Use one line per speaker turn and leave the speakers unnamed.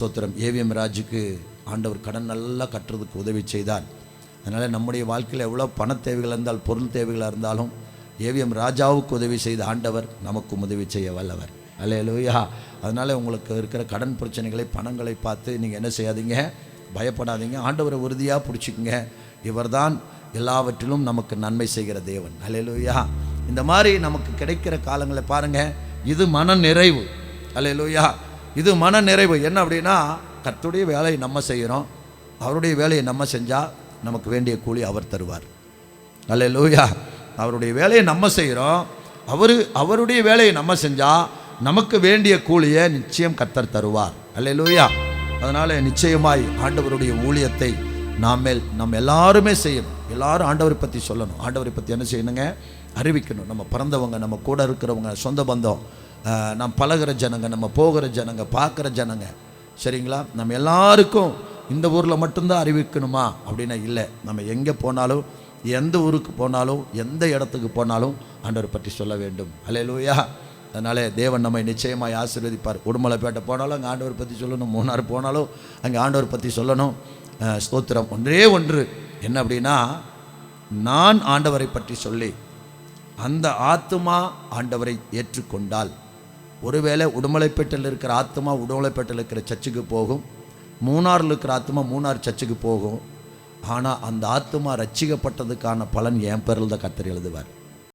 ஸ்தோத்திரம். ஏவிஎம் ராஜுக்கு ஆண்டவர் கடன் நல்லா கட்டுறதுக்கு உதவி செய்தார். அதனால் நம்முடைய வாழ்க்கையில் எவ்வளோ பண தேவைகள் இருந்தால், பொருள் தேவைகளாக இருந்தாலும் ஏவிஎம் ராஜாவுக்கு உதவி செய்த ஆண்டவர் நமக்கும் உதவி செய்ய வல்லவர். அல்லேலூயா. அதனால் உங்களுக்கு இருக்கிற கடன் பிரச்சனைகளை, பணங்களை பார்த்து நீங்கள் என்ன செய்யாதீங்க, பயப்படாதீங்க. ஆண்டவரை உறுதியாக பிடிச்சிக்கங்க. இவர் தான் எல்லாவற்றிலும் நமக்கு நன்மை செய்கிற தேவன். அல்லேலூயா. இந்த மாதிரி நமக்கு கிடைக்கிற காலங்களை பாருங்கள், இது மன நிறைவு. அல்லேலூயா. இது மன நிறைவு. என்ன அப்படின்னா, கர்த்தருடைய வேலையை நம்ம செய்கிறோம், அவருடைய வேலையை நம்ம செஞ்சால் நமக்கு வேண்டிய கூலி அவர் தருவார். அல்லேலூயா. அவருடைய வேலையை நம்ம செய்கிறோம், அவருடைய வேலையை நம்ம செஞ்சால் நமக்கு வேண்டிய கூலியை நிச்சயம் கர்த்தர் தருவார். அல்லேலூயா. அதனால் நிச்சயமாய் ஆண்டவருடைய ஊழியத்தை நம்ம எல்லாருமே செய்யணும். எல்லாரும் ஆண்டவரை பற்றி சொல்லணும். ஆண்டவரை பற்றி என்ன செய்யணுங்க, அறிவிக்கணும். நம்ம பிறந்தவங்க, நம்ம கூட இருக்கிறவங்க, சொந்த பந்தம், நம்ம பழகிற ஜனங்க, நம்ம போகிற ஜனங்க, பார்க்குற ஜனங்க, சரிங்களா? நம்ம எல்லாருக்கும் இந்த ஊரில் மட்டும்தான் அறிவிக்கணுமா அப்படின்னா இல்லை. நம்ம எங்கே போனாலும், எந்த ஊருக்கு போனாலும், எந்த இடத்துக்கு போனாலும் ஆண்டவரை பற்றி சொல்ல வேண்டும். அல்லேலூயா. அதனால் தேவன் நம்மை நிச்சயமாக ஆசீர்வதிப்பார். உடுமலைப்பேட்டை போனாலும் அங்கே ஆண்டவரை பற்றி சொல்லணும், மூணாறு போனாலும் அங்கே ஆண்டவரை பற்றி சொல்லணும். ஸ்தோத்திரம். ஒன்றே ஒன்று என்ன அப்படின்னா, நான் ஆண்டவரை பற்றி சொல்லி அந்த ஆத்துமா ஆண்டவரை ஏற்றுக்கொண்டால், ஒருவேளை உடுமலைப்பேட்டையில் இருக்கிற ஆத்துமா உடுமலைப்பேட்டையில் இருக்கிற சர்ச்சுக்கு போகும், மூணாறில் இருக்கிற ஆத்துமா மூணார் சர்ச்சுக்கு போகும். ஆனால் அந்த ஆத்துமா ரட்சிக்கப்பட்டதுக்கான பலன் என் பேரில் தான் கர்த்தர் எழுதுவார்.